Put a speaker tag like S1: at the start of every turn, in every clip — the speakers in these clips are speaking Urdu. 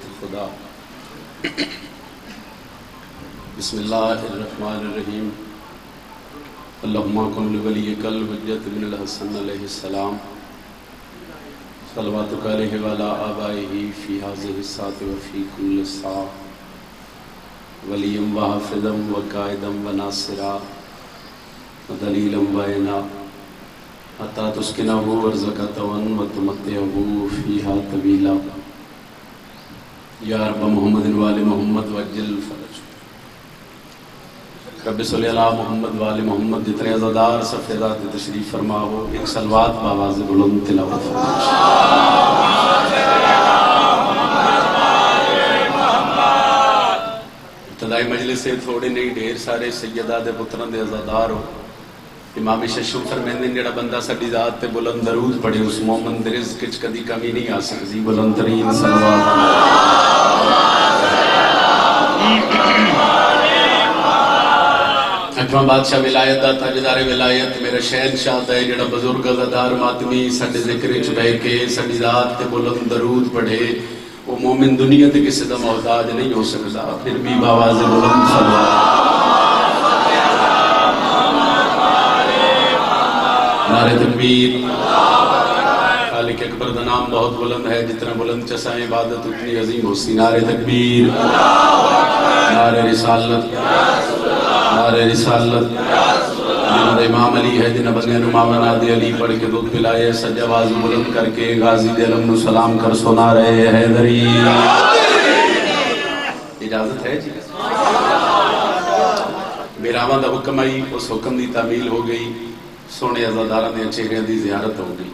S1: بیت خدا۔ بسم اللہ الرحمن الرحیم۔ اللہم کن لولیک الحجۃ بن الحسن علیہ السلام صلواتک علیہ وعلی آبائہ فی ہذہ الساعۃ وفی کل ساعۃ ولیم وحافظا وقائدا وناصرا ودلیلا وعینا حتی تسکنہ ارضک طوعا وتمتعہ فیہا طویلا۔ یا رب محمد وآل محمد وعجل فرج۔ رب صلی علی محمد وآل محمد۔ جتنے عزادار صف ذات تشریف فرما ہو ایک صلوات بآواز بلند تلاوت ابتدائی مجلس سے تھوڑے نہیں ڈھیر سارے سیدہ دے پتران دے عزادار ہو۔ امام ششم فرمیندے جڑا بندہ ساڈی ذات تے بلند درود پڑھے اس مومن دے رزق وچ کدی کمی نہیں آ سکتی۔ بلند ترین صلوات اٹھواں بادشاہ ولایت دا تاجدار ولایت میرا شہنشاہ ہے جڑا بزرگ عزادار ماتمی ساڈے ذکر وچ بیٹھ کے ساڈی ذات تے بلند درود پڑھے وہ مومن دنیا تے کسی دا محتاج نہیں ہو سکتا۔ پھر بھی بآواز بلند صلوات نعرہ تکبیر۔ خالق اکبر دا نام بہت بلند ہے، جتنا بلند چسا عبادت اتنی عظیم ہو سی۔ نعرہ تکبیر، نعرہ رسالت، نعرہ رسالت۔ جنہوں امام علی ہے جنہوں بندے امام نادی علی پڑھ کے دودھ پلائے سج آواز بلند کر کے غازی دے علم نو سلام کر سنا رہے حیدری۔ اجازت ہے جی؟ میراواں دا حکم آئی، اس حکم دی تعمیل ہو گئی، سونے عزاداراں دے چہرے دی زیارت ہو گئی۔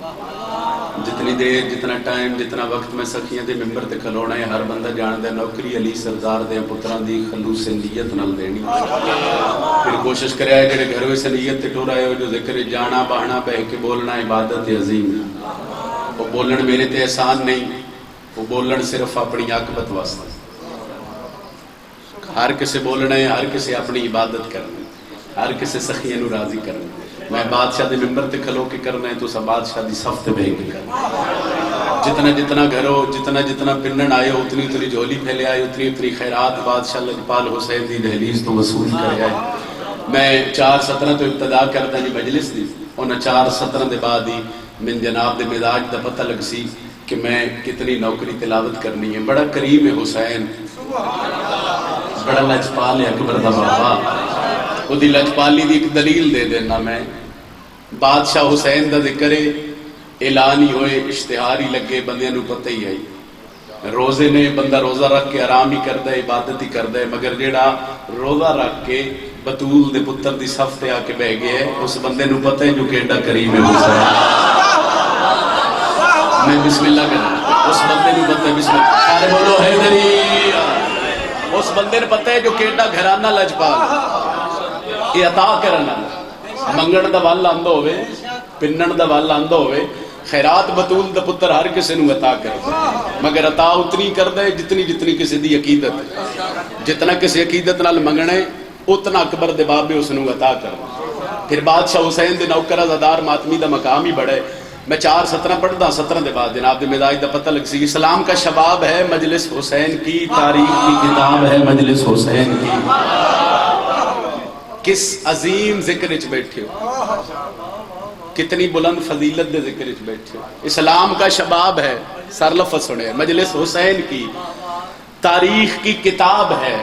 S1: جتنی دیر جتنا ٹائم جتنا وقت میں سخیاں دے ممبر تے کھلونا ہے ہر بندہ جان دے نوکری علی سردار دے پتران دی خلوص نیت نال دینی۔ پھر کوشش کرے آئے جڑے گھر سے نیت تے ٹور آئے ہو جو ذکر جانا بہنا بہ کے بولنا عبادت عظیم ہے۔ وہ بولن میرے تے احسان نہیں، وہ بولن صرف اپنی عاقبت واسطے۔ ہر کسے بولنا ہے، ہر کسے اپنی عبادت کرنی، ہر کسے سخیاں نو راضی کرنی۔ میں بادشاہ دے ممبر تے کھلو کے کرنا ہے تو سب بادشاہ دی صف تے بہے کے کرنا۔ جتنا جتنا گھرو جتنا جتنا پنن آئے ہو اتنی اتنی جھولی پھیلے آئے اتنی اتنی خیرات بادشاہ لجپال حسین دی دہلیز تو وصول کرے آئے۔ میں 4:17 تو ابتدا کرتا جی مجلس دی، انہاں 4:17 دے بعد ہی من جناب دے مزاج دا پتہ لگ سی کہ میں کتنی نوکری تلاوت کرنی ہے۔ بڑا کریم ہے حسین، بڑا لجپال ہے اکبر دا بابا۔ وہ دی لجپالی دی ایک دلیل دے دینا میں۔ بادشاہ حسین دا ذکر اعلان ہی ہوئے اشتہار ہی لگے بندے نو پتہ ہی آئی۔ روزے نے بندہ روزہ رکھ کے آرام ہی کردہ ہے عبادت ہی کردہ ہے، مگر جیڑا روزہ رکھ کے بطول دے پتر دی صف تے آ کے بہ گئے ہے اس بندے نو پتہ ہے جو کہ ایڈا کریم ہے حسین۔ میں بسم اللہ کرنا اس بندے نو پتہ ہے، بسم اللہ سارے بولو حیدری۔ اس بندے نو پتہ ہے جو کہ ایڈا گھرانہ لجپال یہ عطا کرنا منگن دا وال آندہ ہوئے پنن دا وال آندہ ہوئے خیرات بطول دا پتر ہر کسی نو عطا کر مگر عطا اتنی کر دے جتنی جتنی کسی دی عقیدت، جتنا کسی عقیدت نال منگنے اتنا اکبر دے بابے اس نو عطا کر۔ پھر بادشاہ حسین دے نوکر عزادار ماتمی دا مقام ہی بڑھے۔ میں 4:17 پڑھتا 17 دے بعد جناب دے مزاج دا پتہ لگ سی۔ اسلام کا شباب ہے مجلس حسین کی، تاریخ کی کتاب ہے مجلس حسین کی۔ کس عظیم ذکر اچ بیٹھے ہو، کتنی بلند فضیلت دے ذکر اچ بیٹھے ہو۔ اسلام کا شباب ہے، سر لفظ سنے، مجلس حسین کی، تاریخ کی کتاب ہے۔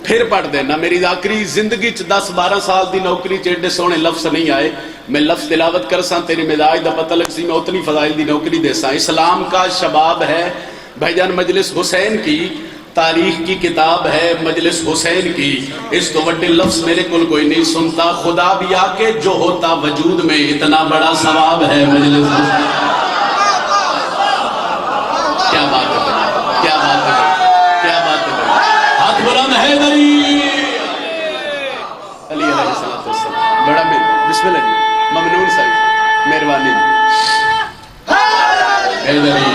S1: پھر پڑھ دینا میری آخری زندگی 10-12 سال دی نوکری چیڈے سونے لفظ نہیں آئے، میں لفظ تلاوت کر ساں تیرے مزاج دا پتہ لگ سی میں اتنی فضائل دی نوکری دے ساں۔ اسلام کا شباب ہے بھائی جان مجلس حسین کی، تاریخ کی کتاب ہے مجلس حسین کی۔ اس تو وڈے لفظ میرے کل کوئی نہیں سنتا، خدا بھی آکے جو ہوتا وجود میں اتنا بڑا ثواب ہے مجلس حسین۔ کیا بات ہے، کیا بات ہے، کیا بات ہے۔ ہاتھ بلند ہے حیدری علی علیہ السلام۔ بڑا بسم اللہ جی، ممنون صاحب، مہربانی حیدری۔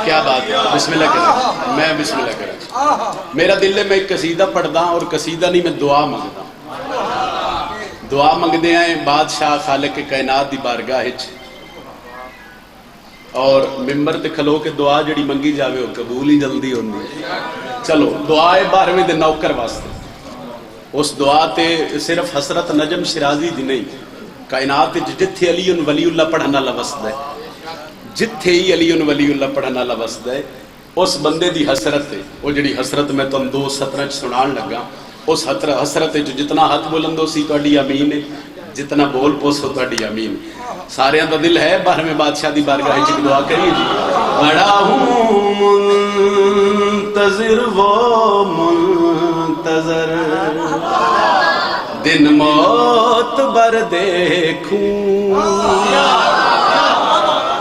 S1: کیا بات ہے، بسم اللہ کریں، میں بسم اللہ کریں۔ میرا دل ہے میں ایک قصیدہ پڑھدا اور قصیدہ نہیں میں دعا منگدا۔ دعا منگدے ہیں بادشاہ خالق کائنات دی بارگاہ وچ اور ممبر تے کھلو کے دعا جڑی منگی جاوے وہ قبول ہی جلدی ہوندی. چلو دعا ہے 12ویں دے نوکر واسطے. اس دعا تے صرف حضرت نجم شرازی دی نہیں، کائنات جتھے علی ولی اللہ پڑھن والا وسدا ہے، جتھے ہی علی ولی اللہ پڑھن والا وسدا ہے، اس بندے دی حسرت ہے. وہ جڑی حسرت میں تم 2:17 سنان لگا، اس حسرت جو جتنا ہاتھ بلندو سی تہاڈی امین ہے، جتنا بول پوسو تہاڈی امین. سارے دا دل ہے 12ویں بادشاہ دی بارگاہ وچ دعا کریے جی. بڑا ہوں منتظر وہ منتظر، دن موت بر دیکھوں.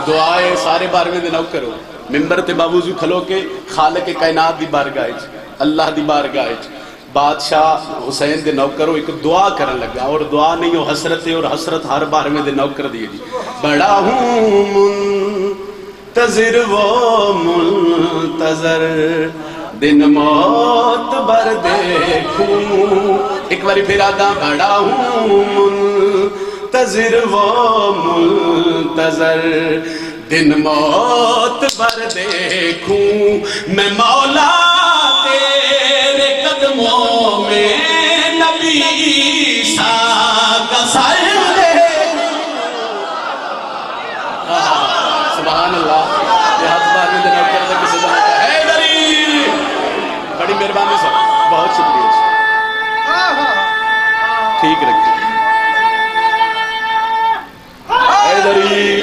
S1: دعائے سارے 12ویں دن او کرو. ممبر تے باوضو کھلو کے خالق کائنات دی بارگاہ وچ، اللہ دی بارگاہ وچ بادشاہ حسین دے نوکروں ایک دعا کرن لگا، اور دعا نہیں وہ حسرت ہے، اور حسرت ہر 12ویں دے نوکر دی جی. بڑا ہوں منتظر وہ منتظر، دن موت بر دیکھوں. ایک باری پھر آدھا. بڑا ہوں منتظر وہ منتظر، دن موت بر دیکھوں. میں مولا تیرے قدموں میں نبی عیسیٰ کا سر دیکھوں. سبحان اللہ. یہ ہاتھ بار میں دینا کرتا کسی طرح کا ہے دری. بڑی مہربانی سر، بہت شکریہ. ٹھیک رکھیں حیدری.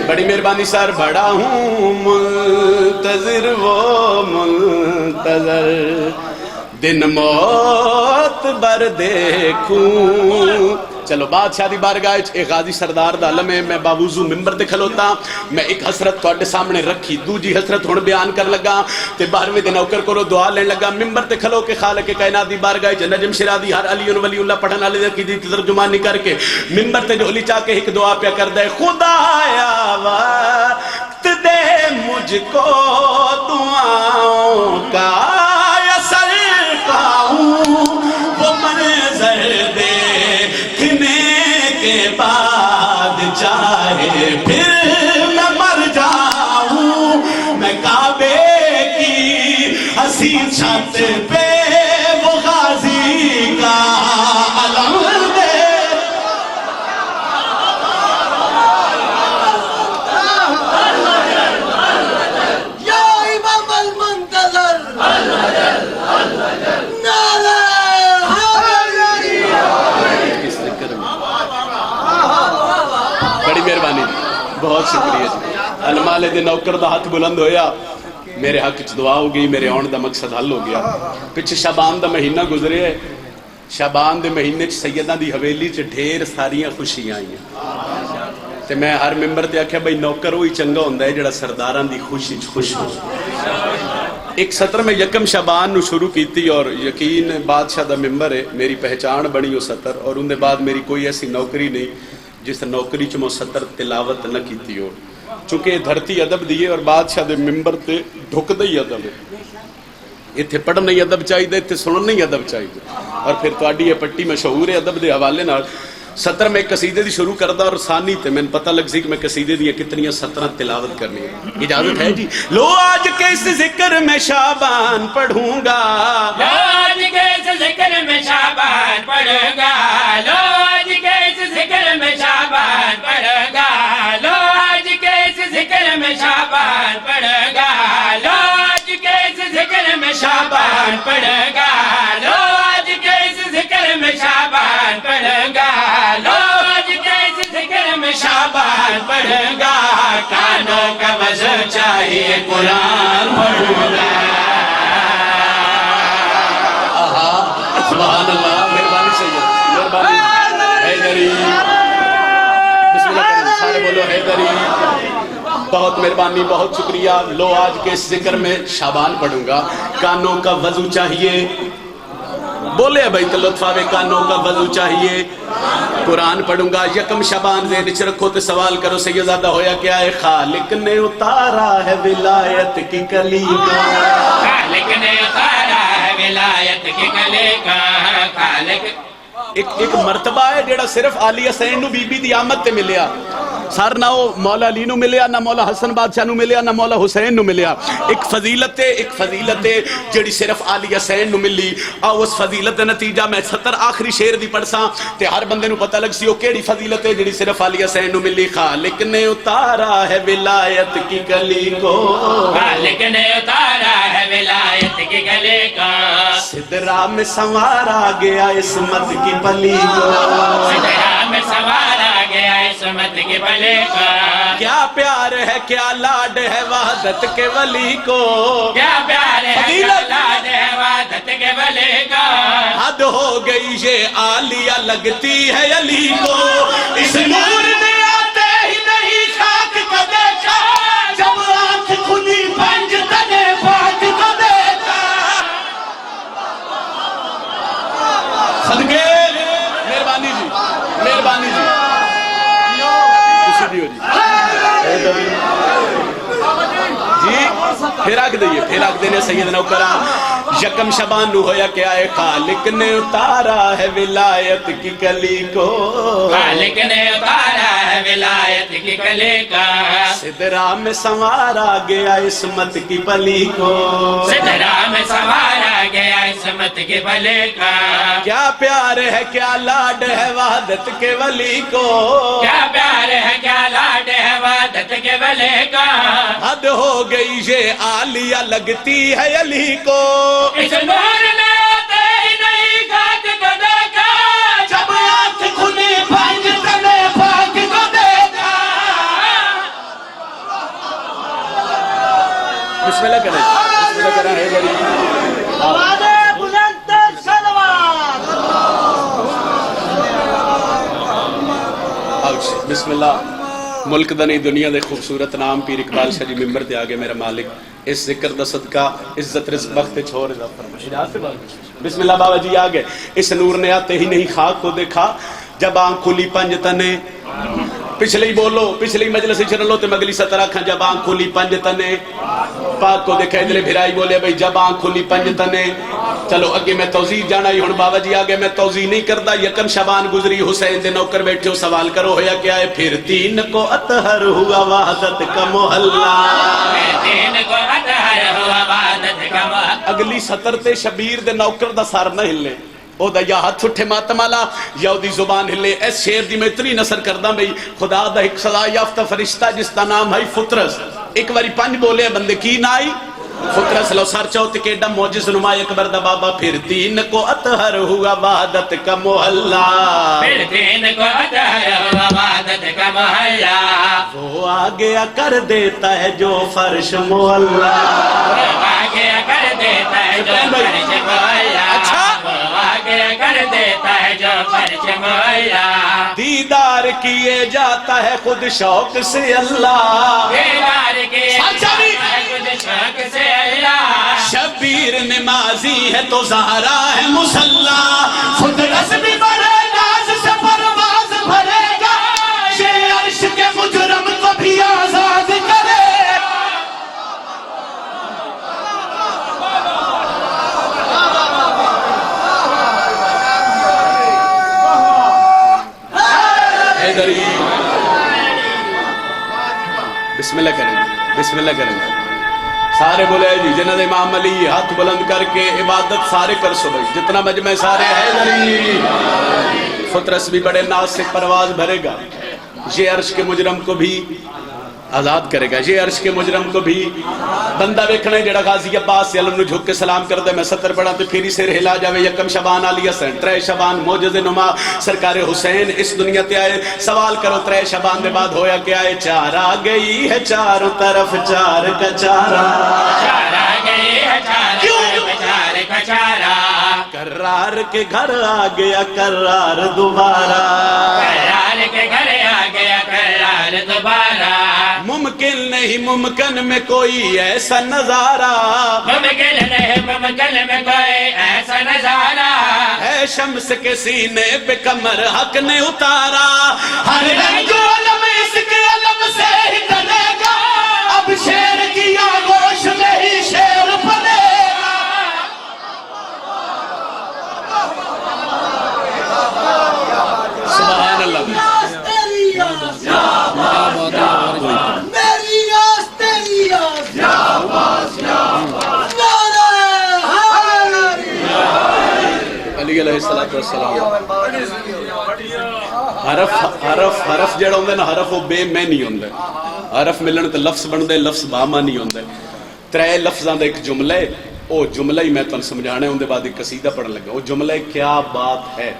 S1: بڑی مہربانی سر. بڑا ہوں منتظر وہ منتظر، دن موت بر دیکھوں. چلو بادشاہ دی بارگاہ ایک غازی سردار دا علم ہے. میں باوضو ممبر تے کھلوتا، میں ایک حسرت تواڈے سامنے رکھی، دوجی حسرت ہن بیان کر لگا تے 12ویں دن نوکر کولو دعا لین لگا. ممبر تے کھلو کے خالق کائنات دی بارگاہ وچ نجم شرازی ہر علی ولی اللہ پڑھن والے دی ترجمانی کر کے ممبر تے جھولی چا کے ایک دعا پیا کردا ہے. خدایا وقت دے مجھ کو دعاؤں کا اثر پاؤں، وہ منظر دیکھنے کے بعد چاہے پھر میں مر جاؤں. میں کعبے کی حسین چھت پہ وہ غازی کا علم دے. یا امام المنتظر، نعرہ حیدری. بڑی مہربانی، بہت شکریہ جی. علماء دے نوکر دا ہاتھ بلند ہویا، میرے حق چ دعا ہو گئی، میرے آن دا مقصد حل ہو گیا. پچھے شعبان دا مہینہ گزرے ہے. شعبان دے مہینے چ سیدہ دی حویلی چ ڈھیر ساریاں خوشیاں آئیاں. تے میں ہر ممبر تے آکھیا بھئی نوکر وہی چنگا ہوندا ہے جڑا سرداراں دی خوشی چ خوش ہو. ایک سطر میں 1 شعبان نو شروع کیتی، اور یقین بادشاہ دا ممبر ہے، میری پہچان بنی وہ سطر، اور ان دے بعد میری کوئی ایسی نوکری نہیں جس نوکری چ میں سطر تلاوت نہ کیتی ہو. چونکہ دھرتی ادب دیے اور بادشاہ دے ممبر تے ڈھکدا ہی ادب ہے. اتنے پڑھنا ہی ادب چاہیے، اتنے سننا ہی ادب چاہیے. اور پھر تواڈی یہ پٹی مشہور ہے ادب دے حوالے نال. سطر میں قصیدے دی شروع کردا، اور ثانی تے میں پتہ لگ سی کہ میں قصیدے دی کتنی سطراں تلاوت کرنی ہے. اجازت ہے جی؟ لو آج کے اس ذکر میں شعبان پڑھوں گا،
S2: لو آج کے اس ذکر میں شعبان پڑھوں گا، لو آج کے اس ذکر میں شعبان پڑھوں گا، لو آج کے اس ذکر میں شعبان پڑھوں گا، لو آج کے اس ذکر میں شعبان پڑھوں گا، لو آج کے اس ذکر میں شعبان پڑھوں گا، لو آج کے اس ذکر میں شعبان پڑھوں گا. کانوں کا وضو چاہیے قرآن پڑھوں گا.
S1: سبحان اللہ. مہربانی سید، مہربانی. حیدری. بسم اللہ کریں سارے بولو حیدری. بہت مہربانی، بہت شکریہ. لو آج کے اس ذکر میں شعبان پڑھوں گا. کانوں کا وضو چاہیے، بولے بھائی تو لطف آوے. کانوں کا وضو چاہیے، قرآن پڑھوں گا. 1 شعبان ذہن وچ رکھو تے سوال کرو سیدزادہ ہویا کیا ہے؟ خالق نے اتارا ہے ولایت کی کلی کا،
S2: خالق نے اتارا ہے ولایت کی کلی کا. خالق
S1: ایک مرتبہ ہے جیڑا صرف علی حسین نو بی بی دی آمد تے ملیا. سر نہ وہ مولا علی نو ملیا نہ مولا حسن بادشاہ نو ملیا نہ مولا حسین نو ملیا. ایک فضیلت جڑی صرف علی حسین نو ملی. آؤ اس فضیلت نتیجہ میں 70 آخری شیر دی پڑھساں تے ہر بندے نو پتہ لگ سی او کیڑی فضیلت ہے جڑی صرف علی حسین نو ملی. خالق نے اتارا ہے ولایت کی کلی کو,
S2: خالق نے اتارا ہے ولایت کی گلے کا,
S1: سدرا میں سنوارا گیا عصمت کی پلی کو,
S2: سدرا میں سنوارا گیا عصمت کی پلے کا.
S1: کیا پیار ہے کیا لاڈ ہے وحدت کے ولی کو,
S2: کیا پیار ہے کیا لاڈ ہے وحدت کے ولی کا.
S1: حد ہو گئی یہ عالیہ لگتی ہے علی کو, اس نور نے آتے ہی نہیں خاک کو دیکھا, جب آنکھ کھلی پنج تنے پاک کو دیکھا. صدقے مہربانی جی, مہربانی جی, کسی دیو جی جی پھر آگ دئیے, پھر آگ دینے سیدنا کرام. یکم شبان نو ہویا کہ آئے خالق نے اتارا ہے ولایت کی کلی کو,
S2: خالق نے اتارا ہے ولایت کی کلی کا,
S1: سدرا میں سنوارا گیا عصمت کی پلی کو,
S2: سدرا میں سنوارا گیا عصمت کی پلے کا.
S1: کیا پیار ہے کیا لاڈ ہے وحدت کے ولی کو,
S2: کیا پیار ہے کیا لاڈ ہے وحدت کے ولی کا.
S1: حد ہو گئی یہ عالیہ لگتی ہے علی کو,
S2: اس نور نے آتے ہی نہیں خاک کو دیکھا,
S1: جب آنکھ کھلی پنج تنے پاک کو دیکھا. بسم اللہ کریں, بسم اللہ کریں. ہے بڑی
S3: بلند صلوات.
S1: بسم اللہ. ملک دا نہیں دنیا دے خوبصورت نام پیر اقبال شاہ جی ممبر دے آگے میرا مالک اس ذکر دا صدقہ عزت رزق وقت چھوڑ دا فرمائے. بسم اللہ بابا جی آگے. اس نور نے آتے ہی نہیں خاک کو دیکھا, جب آنکھ کھلی پنج تنے, پچھلے ہی بولو, پچھلے مجلس چرلو تے مگلی 17 کھاں, جب آنکھ کھلی پنج تنے پاک کو دیکھا. ادھر بھرائی بولے بھئی جب آنکھ کھلی پنج تنے. چلو اگے میں توضیح جانا ہی ہوں بابا جی آگے میں توضیح نہیں کردہ. یکم شبان گزری, حسین دے نوکر بیٹھے ہو, سوال کرو ہویا کیا ہے. پھر تین کو اطہر ہوا وحدت کا محلہ,
S2: تین کو اطہر ہوا وحدت کا محلہ.
S1: اگلی 70 تے شبیر دے نوکر دا سار نہ ہلے, او دا یا ہاتھ اٹھے ماتمالا یا او دی زبان ہلے. اس شیر دی میں اتنی نصر کردہ بھئی, خدا دا ایک صدا یافتہ فرشتہ جس دا نام ہے فطرس, ایک باری پنج بولے بندے کی نائی فطرس. لو سر چاہو تکیڈا موجز نمائی اکبر دا بابا. پھر تین کو اطہر ہوا وحدت کا محلہ,
S2: پھر تین کو اطہر ہوا وحدت کا محلہ.
S1: وہ آگیا کر دیتا ہے جو فرش محلہ,
S2: وہ آگیا کر دیتا ہے جو فرش محلہ.
S1: اچھا
S2: وہ آگیا کر دیتا ہے جو فرش محلہ.
S1: دیدار کیے جاتا ہے خود شوق سے اللہ,
S2: دیدار کیے جاتا ہے خود شوق سے اللہ.
S1: شبیر نمازی ہے تو زہرا ہے مسلح, خود رس بھی بڑھے ناز سے پرواز بھرے گا, یہ عرش کے مجرم کو بھی آزاد کرے. بسم اللہ کریں, بسم اللہ کریں. سارے بولے جی جنہاں امام علی ہاتھ بلند کر کے عبادت سارے کر سو بھائی, جتنا مجمع سارے ہے دری. فطرس بھی بڑے ناز سے پرواز بھرے گا, یہ عرش کے مجرم کو بھی آزاد کرے گا, یہ عرش کے مجرم کو بھی. بندہ ویکھنے جڑا غازی عباس سے علم نو جھک کے سلام کر دے, میں 70 پڑھا تو پھری سے رہلا جاوے. یکم شبان علی حسین, 3 شبان موجز نما سرکار حسین اس دنیا تے آئے. سوال کرو 3 شبان دے بعد ہویا کہ آئے. چار آ گئی ہے چاروں طرف چار کا چارہ,
S2: چار آ گئی ہے چار طرف چار کا چارہ.
S1: کرار کے گھر آ گیا کرار دوبارہ,
S2: کرار کے گھر آ گیا کرار دوبارہ.
S1: ممکن نہیں ممکن میں کوئی ایسا نظارہ,
S2: ممکن نہیں ممکن میں کوئی ایسا نظارہ.
S1: ہے شمس کے سینے پہ کمر حق نے اتارا, ہر رنگ علم اس کے علم سے ہی ڈلے گا, اب شیر کی آغوش میں ہی شیر پلے گا. سبحان اللہ. علیہ الصلوۃ والسلام حرف جڑا ہوندا نا حرف وہ بے معنی ہوندا حرف ملن تے لفظ بندا لفظ بامعنی ہوندا ترے لفظاں دا ایک جملہ ہے وہ جملہ ہی میں تانوں سمجھانا ہے اون دے بعد ایک قصیدہ پڑھن لگا وہ جملہ ہے کیا بات ہے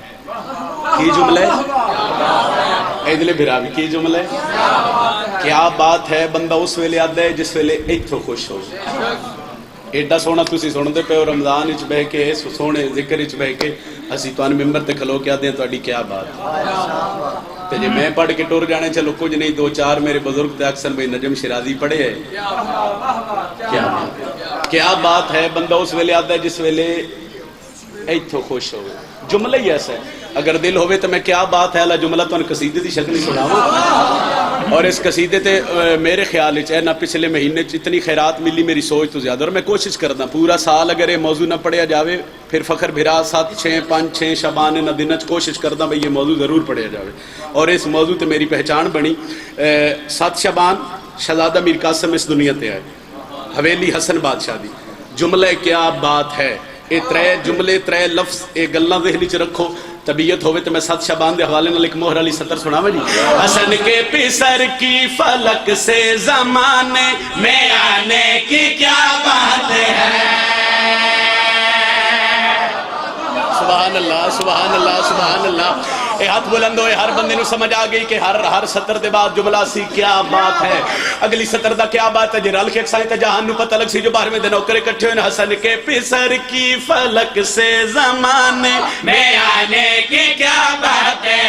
S1: کی جملہ ہے ادلے بھراوی کی جملہ ہے کیا بات ہے بندہ اس ویلے آدا ہے جس ویلے ایتھوں خوش ہو ایڈا سونا تسی سنتے پے رمضان وچ بہ کے سونے ذکر وچ بہ کے اسی تانوں ممبر تے کھلو کے آدے ہیں تہاڈی کیا بات تے جے میں پڑھ کے ٹر جانے چلو کچھ نہیں دو چار میرے بزرگ تے اکثر بھائی نجم شیرازی پڑھے ہے کیا بات ہے بندہ اس ویلے آدا ہے جس ویلے ایتھوں خوش ہو جملہ ہی ایسا ہے اگر دل ہوئے تو میں کیا بات ہے اللہ جملہ تو قصیدے دی شکل سناواں اور اس قصیدے تے میرے خیال وچ نہ پچھلے مہینے اتنی خیرات ملی میری سوچ تو زیادہ اور میں کوشش کردا پورا سال اگر یہ موضوع نہ پڑھیا جاوے پھر فخر بھرا 7 6 5 6 شعبان نہ دن کوشش کردا بھئی یہ موضوع ضرور پڑھیا جاوے اور اس موضوع تے میری پہچان بنی 7 شعبان شہزادہ میر قاسم اس دنیا تے آئے حویلی حسن بادشاہ دی جملہ کیا بات ہے یہ ترے جملے ترے لفظ یہ گلاں ذہن وچ رکھو طبیعت ہوئے تو میں 7 شعبان دے حوالے نال ایک مہر علی سطر سناواں جی حسن کے پسر کی فلک سے زمانے میں آنے کی کیا بات ہے سبحان اللہ سبحان اللہ سبحان اللہ اے ہاتھ بلند ہوئے ہر بندے نو سمجھ آ گئی کہ ہر سطر دے بعد جملہ سی کیا بات ہے اگلی سطر دا کیا بات ہے جی رل کے اکسائیں تے جہان نو پتہ لگ سی جو باہر میں دنوں کرے کٹھے ہوئے حسن کے پسر کی فلک سے زمانے
S2: میں آنے کی کیا بات ہے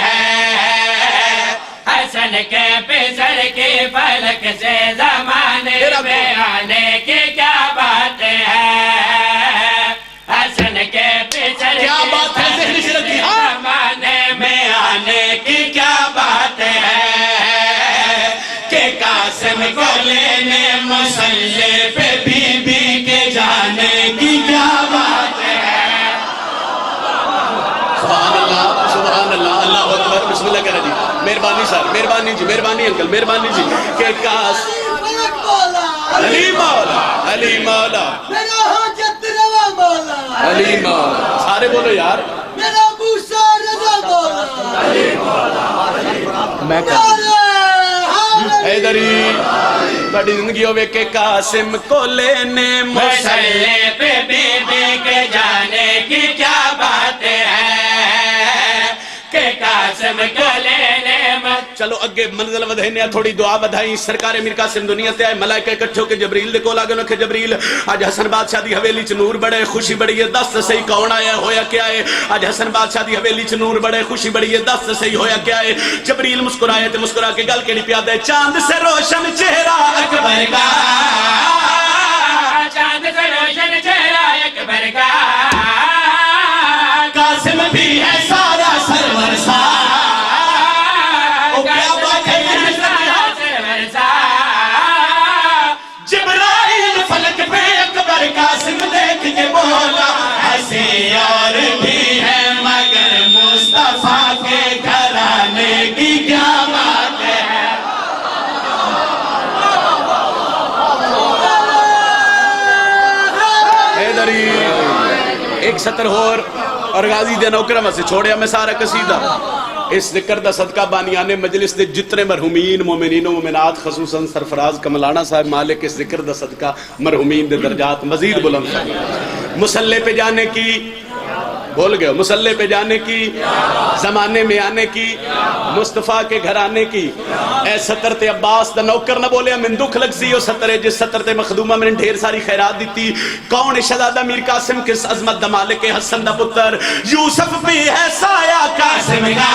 S2: حسن کے پسر کی فلک سے زمانے میں آنے کی کیا بات ہے حسن کے پسر
S1: کیا بات ہے ذہنی سے رکھی
S2: زمانے میں آنے کی کیا بات ہے کہ قاسم کو لینے مسلح پہ بی بی کے جانے کی کیا بات ہے
S1: سبحان اللہ سبحان اللہ اللہ اکبر بسم اللہ کریں جی مہربانی صاحب مہربانی جی مہربانی انکل مہربانی جی کہ قاسم علی مولا علی مولا
S3: میرا حاجت روا مولا
S1: علی مولا سارے بولو یار
S3: میرا موسیٰ رضا مولا علی مولا
S1: میں حیدری بڑی زندگی ہوئے کہ قاسم کو لینے
S2: مسلح پہ بی بی کے جانے کی کیا بات ہے کہ قاسم کو لینے
S1: چلو اگے منزل ودھائنے تھوڑی دعا بدھائیں سرکار میر قاسم دنیا تے آئے ملائکہ اکٹھو کے جبریل دے کول آگے نکھے جبریل آج حسن بادشاہ دی حویلی چ نور بڑے خوشی بڑی ہے دست صحیح کون آیا ہویا کیا ہے آج حسن بادشاہ دی حویلی چ نور بڑے خوشی بڑی ہے دست صحیح ہویا کیا ہے جبریل مسکرائے تے مسکرا کے گل کیڑی پیادا ہے چاند سے روشن چہرہ اکبر کا
S2: چاند سے روشن چہرہ اکبر کا
S1: قاسم بھی ہے سارا سرور سا
S2: جبرائیل فلک پہ اکبر قاسم دیکھ کے بولا ہنسی اور بھی ہے مگر مصطفیٰ کے گھرانے کی کیا بات ہے
S1: حیدری ایک سطر اور غازی دے نوکرہ سے چھوڑیا میں سارا قصیدہ اس ذکر دا صدقہ بانیان مجلس دے جتنے مرحومین مومنین و مومنات خصوصاً سرفراز کملانا صاحب مالک اس ذکر دا صدقہ مرحومین دے درجات مزید بلند فرمائے مسلح پہ جانے کی بول گئے مسلح پہ جانے کی زمانے میں آنے کی مصطفیٰ کے گھر آنے کی اے سطر تے عباس دا نوکر نہ بولے من دکھ لگ سی او سطر ہے جس سطر تے مخدومہ میں نے ڈھیر ساری خیرات دیتی کون شہزادہ میر قاسم کس عظمت دا مالک حسن دا پتر یوسف بھی ہے سایہ قاسم کا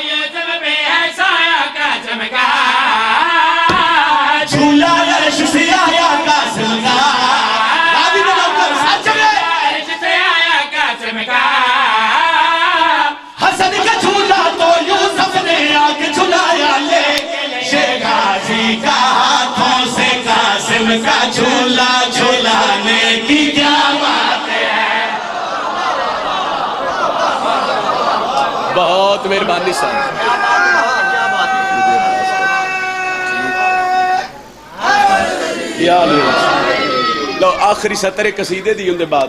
S2: یوسف بھی ہے سایہ قاسم کا
S1: جھولا عرش سے آیا قاسم کا غازی دا نوکر ساتھ چلے
S2: حسن کا جھولا تو یوسف نے آگ جھلایا لیکن غازی کا ہاتھوں سے قاسم کا جھولا جھلانے کی کیا بات ہے
S1: بہت مہربانی صاحب یا علی لو آخری سطر قصیدے دی اندے بعد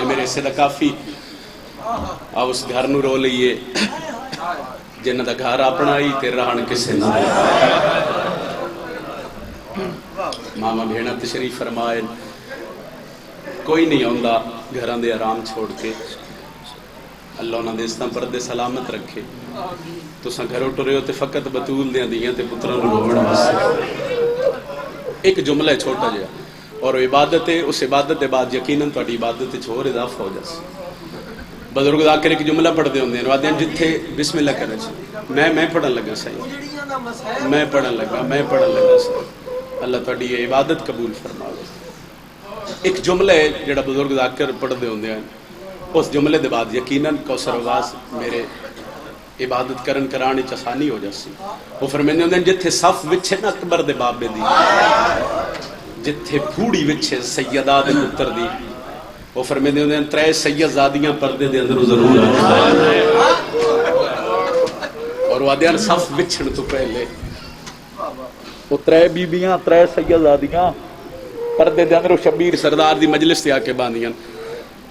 S1: آج میرے حصے دا کافی آپ اس گھر نو رو لئیے جنہ دا گھر اپنا ہی تے رہن کسے نہ ماما بھیڑا تشریف فرمائے کوئی نہیں آندا گھران دے آرام چھوڑ کے اللہ انہاں دے استاں پردے سلامت رکھے تو ساں گھر اٹھ رہے ہوتے فقط بطول دیاں دیاں تے پتران روڑ واسطے ایک جملہ ہے چھوٹا جیا اور عبادت ہے اس عبادت دے بعد یقیناً تہاڈی عبادت وچ ہور اضافہ ہو جاسے بزرگ دا کر ایک جملہ پڑھ دے ہوندے ہیں وادیاں جتھے بسم اللہ کرے میں پڑھن لگا صحیح میں پڑھن لگا صحیح اللہ تہاڈی عبادت قبول فرماوے ایک جملہ ہے جڑا بزرگ دا کر پڑھ دے ہوندے ہیں اس جملے دے بعد یقیناً کوثر آواز میرے عبادت کرن کرانے چ آسانی ہو جاسی وہ فرمیندے ہوندے ہیں جتھے صف وچ نا اکبر دے بابے دی جتھے پھوڑی وچ سیدہ دے پتر دی وہ فرمیندے ہوندے ہیں 3 سیدزادیاں پردے دے اندر ضرور اور وادیاں صف وچھن تو پہلے وہ 3 بیبیاں 3 سیدزادیاں پردے دے اندر شبیر سردار دی مجلس تے آ کے باندیاں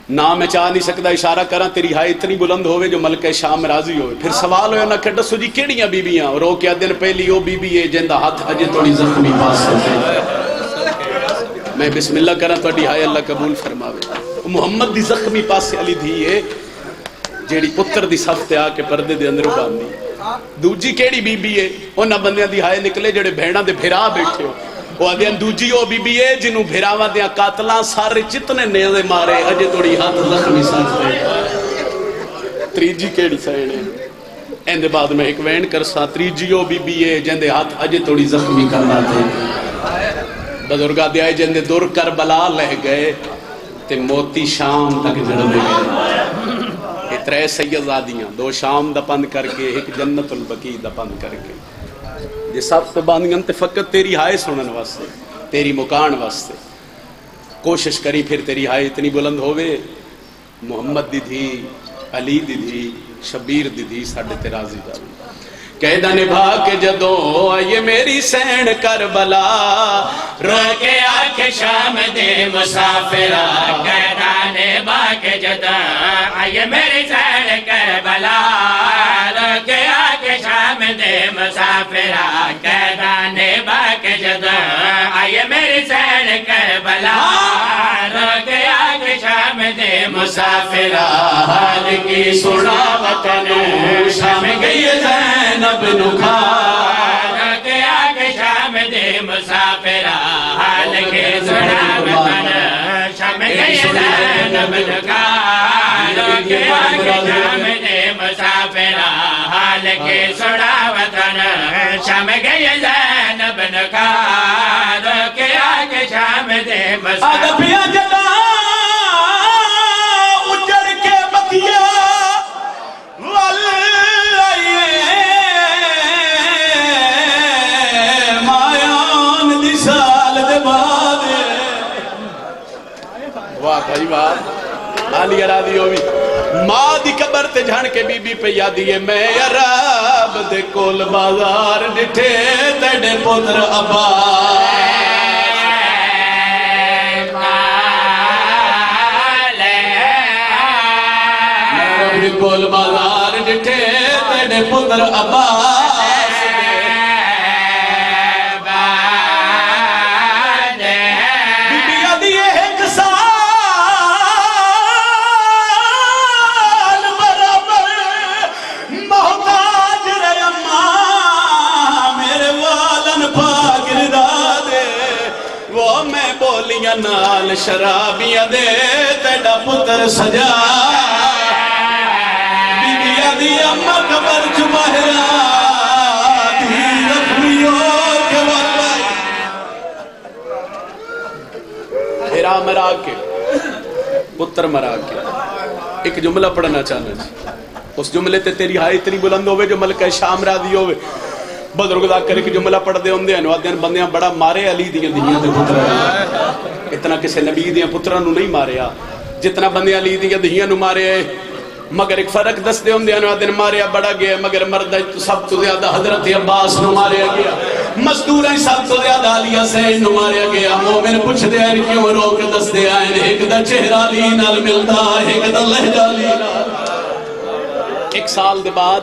S1: نام میں چاہ نہیں سکتا اشارہ کراں تیری ہائے اتنی بلند ہوئے جو ملکہ شام راضی ہوئے پھر سوال ہوئے نہ کہ دسو جی کیڑیاں بیبیاں رو کے دن پہلی وہ بیبی ہے جندہ ہاتھ اجے تھوڑی زخمی پاس میں بسم اللہ کراں تہاڈی ہائے اللہ قبول فرماوے محمد دی زخمی پاس علی دھی ہے جیڑی پتر دی صف تے آ کے پردے دے اندر باندھی دوجی کیڑی بیبی ہے انہاں بندیاں دی ہائے نکلے جڑے بھیڑاں دے بھرا بیٹھے ہو وہ آدھیں دوجی وہ بی بی ہے جنہوں بھیراوہ دیا قاتلاں سارے جتنے نیزے مارے اجے توڑی ہاتھ زخمی ساتھ دے تریجی کیڑی سائنے اندے بعد میں ایک وین کرسا تریجی وہ بی بی ہے جندے ہاتھ اجے توڑی زخمی کرنا دے بزرگاں دے آئے جندے دور کربلا لہ گئے تے موتی شام تک جڑ دے گئے یہ 3 سیدزادیاں 2 شام دا پند کر کے ایک جنت البقیع دا پند کر کے یہ سب تو باندھیں تے فقط تیری ہائے سنن واسطے تیری مکان واسطے کوشش کری پھر تیری ہائے اتنی بلند ہوئے محمد دی دھی علی دی دھی شبیر دی دھی ساڑھے تے راضی دا قیدہ نبھا کے جدوں آئیے میری سین کربلا
S2: رو کے آنکھ شام دے مسافرہ قیدہ نبھا کے جدوں آئیے میری سین کربلا رو کے آنکھ شام دے مسافرہ قیدہ نبھا کے جدوں آئیے میری سین کربلا رو کے آنکھ شام دے مسافرہ حال کی سنا وطن شام گئی زینب نکھار کے آگے شام دے مسافرہ حال کے سنا وطن شام گئی زینب نکھار کے آگے شام دے مسافرہ حال کے سنا وطن شام گئی زینب نکھار کے آگے شام دے مسافرہ
S1: بھائی واہ آلی ارادی ہوئی ماں دی قبر تے جھان کے بی بی پہ یادی ہے میں عرب دے کول بازار ڈٹھے تیڑے پتر عباس عرب دے کول بازار ڈٹھے تیڑے پتر عباس نال شرابیاں دے تیڑا پتر سجا بی بیاں دی اممہ قبر چمہرہ دھی رکھنیوں کے واقعی بھیرا مرا کے پتر مرا کے ایک جملہ پڑھنا چاہنا اس جملے تے تیری ہائے اتنی بلند ہوئے جو ملکہ شام راضی ہوئے بزرگ دا کرے کہ جملہ پڑھ دے ہوندے ہیں آدھے بندیاں بڑا مارے علی دیاں دیاں دے پتر اتنا کسے نبی دیاں پترہ نو نہیں ماریا جتنا بندیاں علی دیاں دیاں نو مارے مگر ایک فرق دس دے ہوندے ہیں آدھے ماریا بڑا گیا مگر مرد سب تو زیادہ حضرت عباس نو ماریا گیا مزدور سب تو زیادہ علی حسین نو ماریا گیا مومن پوچھ دے ہیں کیوں رو کے دس دے آئے ایک دا چہرہ علی نال ملتا ایک دا لہجہ علی نال 1 سال دے بعد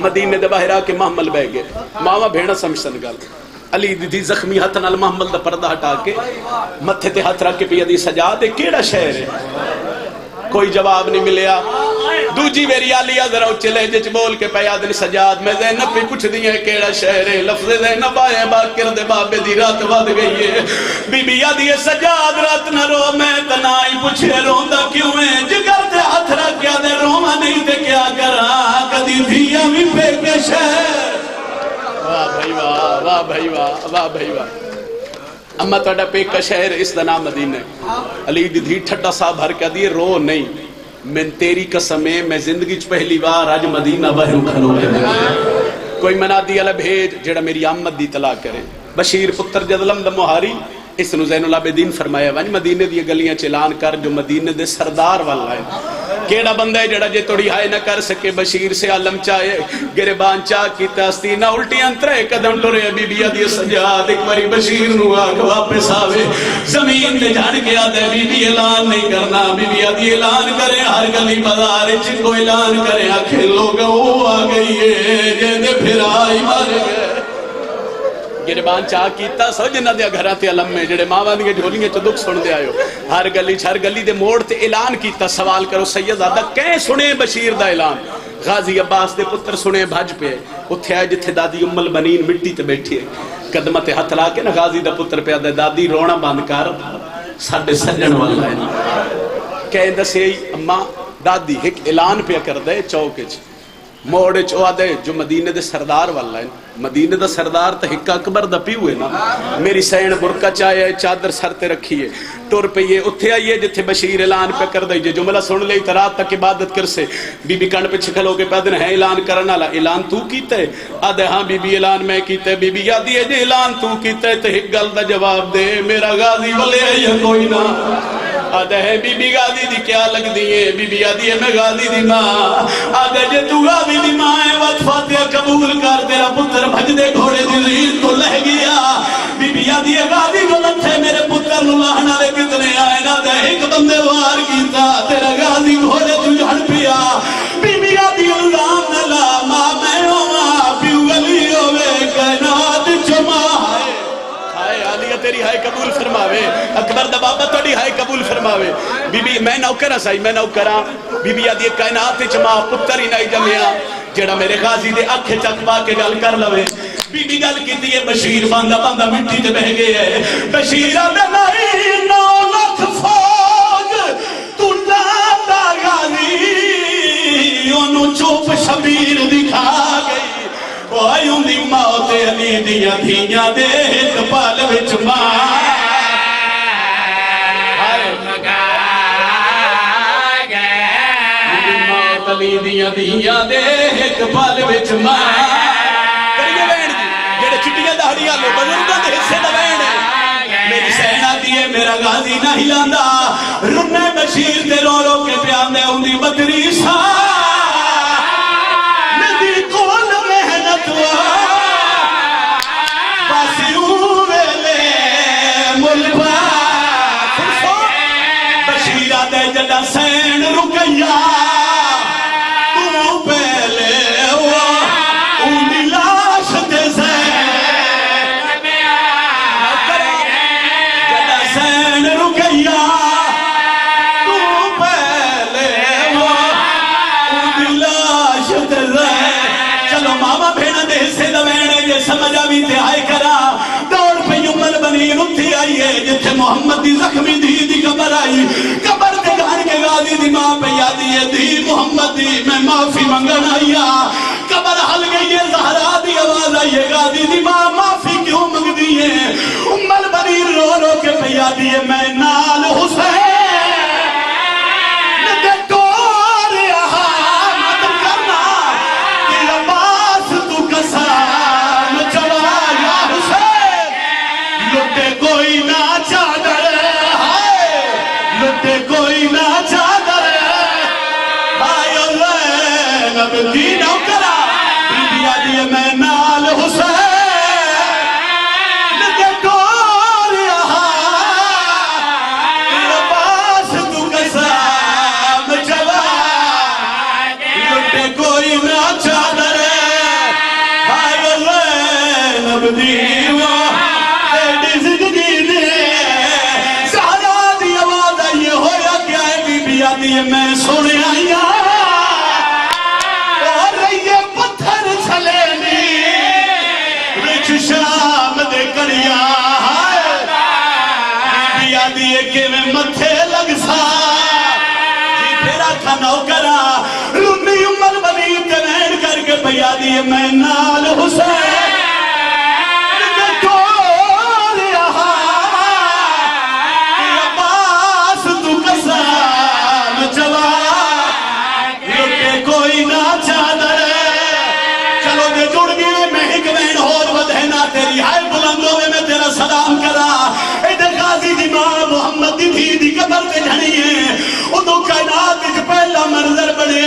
S1: مدینے دے باہر آ کے محمل بہ گئے ماما بھیڑا سمجھن گل علی دی زخمی ہاتھ نال محمل دا پردہ ہٹا کے متھے تے ہاتھ رکھ کے پیا دی سجا دے کیڑا شہر ہے کوئی جواب نہیں ملیا دوجی میری علی ذرا اچھے لہجے چ بول کے پیا دن سجاد میں زینب بھی پوچھ دی ہے کیڑا شہر ہے لفظ زینب آئے باکر دے بابے دی رات ود گئی ہے بی بی آدھی سجاد رات نہ رو میں تنائی پوچھے روندا کیوں ہے جگر تے ہاتھ رکھ کے دے روما نہیں تے کیا کراں کدی دھیاں بھی پہ کے شہر واہ بھائی واہ واہ بھائی واہ واہ بھائی واہ اما تہاڈا پیک کا شہر اس دا نام مدینہ علی دی دھی ٹھڈا سا بھر کے دی رو نہیں میں تیری قسم ہے میں زندگی چ پہلی بار اج مدینہ باہر کھلو کے کوئی منادی والا بھیج جڑا میری آمد دی اطلاع کرے بشیر پتر جدلم دا مہاری اس نو زین العابدین فرمایا ونج مدینے دی گلیاں چ اعلان کر جو مدینے دے سردار والا ہے کیڑا بندہ ہے جڑا جے توڑی ہائے نہ کر سکے بشیر سے عالم چاہے گربان چاہ کی تاستی نہ الٹی انترے قدم ٹورے بی بی آدھی سجاد ایک باری بشیر نو آگ واپس آوے زمین دے جھڑ کے آدھے بی بی اعلان نہیں کرنا بی بی آدھی اعلان کرے ہر گلی بازار چکو اعلان کرے آکھے لوگ وہ آ گئی ہے جیندے پھر آئی مارے گئے گربان چاہ کیتا سو جنہ دیا گھرہ تے علم میں جڑے ماں باندھے جھولیاں چو دکھ سن دے آئیو ہر گلی دے موڑ تے اعلان کیتا سوال کرو سید آدھا کہیں سنے بشیر دا اعلان غازی عباس دے پتر سنے بھاج پہ اتھے آئے جتھے دادی ام البنین مٹی تے بیٹھی ہے قدمت ہتھ لا کے نا غازی دا پتر پہ آدھے دادی رونا باندھ کر ساڑھے سجن والا ہے کہیں دسے اماں دادی ایک اعلان پہ کر دے چوکے چھ موڑے چوہ دے جو مدینے دے سردار والا ہے مدینے دا سردار تا ہکا اکبر دا پیوئے نا میری سین برکہ چاہے چادر سر تے رکھیے ٹور پہ یہ اتھے آئیے جتھے بشیر اعلان پہ کر دائیے جملہ سن لئی تا رات تک عبادت کر سے بی بی کانڈ پہ چھکل ہو کے پیدن ہے اعلان کرنا لا اعلان تو کیتے آدھے ہاں بی بی اعلان میں کیتے بی بی یادی ہے جی اعلان تو کیتے تو ہک گل دا جواب دے میرا غازی والے یا کوئی نہ آدھے ہے بی بی غازی دی کیا لگ دیئے بی بی آدھی ہے میں غازی دی ماں آدھے جے تو غازی دی ماں ہے وقت فاتحہ قبول کر تیرا پتر بھج دے گھوڑے دی زیر تو لہ گیا بی بی آدھی ہے غازی غلط ہے میرے پتر نلاہنا لے کتنے آئے نا دے ایک بندے وار کیتا تیرا غازی گھوڑے تو جھڑ پیا بی بی آدھی الزام نلا ماں میں ماں پیو گلی ہوئے کائنات چما علی تیری ہائے قبول فرماوے اکبر دا بابا توڑی ہائے قبول فرماوے بی بی میں نوکرہ سائی میں نوکرہ بی بی آدھی کائنات چما پتر ہی نہیں جمعیا جڑا میرے غازی دے آنکھیں چکپا کے گل کر لوے بی بی گل کی دیئے بشیر باندھا باندھا مٹی تے بہ گئے ہے بشیر آدھے نہیں 9 لاکھ فوج تو لاندہ غازی انہوں چوپ شبیر دکھا گئی آئیوں دی موت علی دیا دھیاں دے ایک پال وچ ماں
S2: مگا گئے
S1: موت علی دیا دھیاں دے ایک پال وچ ماں کریے بین جی جیڑے چٹیاں دہڑیاں لو بزرگاں دے حصے دا بین ہے میری سینہ دیئے میرا غازی نہ ہلاندہ رنے بشیر تے رو رو کے پیان دے ہوں دی بدری سا بشیرہ دے جڑا سین رکیا تو پہلے ان دی لاش دے سین جڑا سین رکیا تو پہلے ان دی لاش دے سین چلو ماما بھینا دے حصے دوینے یہ سمجھا بھی تے آئے کرا دوڑ پہ یمن بنی رکھتی آئیے جتھے محمد دی زخمی دی قبر آئی قبر دے گھر کے غازی دی ماں پہ یادی ہے دی محمد دی میں معافی منگن آئیا قبر حل گئی ہے زہرا دی آواز آئیے غازی دی ماں معافی کیوں منگ دی ہے امال بنی رو رو کے پہ یادی ہے میں نال حسین دی نوکرہ بی بی آدھی میں نال
S4: حسین دے ٹوریا عباس تو قسم چلا لٹے کوئی نہ چادر ہائے زینب دیوا تیری زندگی دے زہرا دی آواز آئیے ہویا کیا ہے بی بی آتی ہے میں سنے آیا اور رہیے پتھر چھلے نی وچ شام دے کریا بی بی آتی ہے کہ میں متھے لگ سا جی پھیرا کھانا کرا لمی عمر بنی تمین کر کے بی آتی ہے میں نال حسین دے ٹور یہاں عباس تو قسم چلا لٹے کوئی نہ چادر چلو دے جڑ گئے میں حکمین اور ودہنا تیری ہائے بلندوں میں تیرا سلام کرا ایدھر غازی دی ماں محمد دی دھی دی قبر تے جھنی ہے ادھو کائنات اچھ پہلا منظر بڑے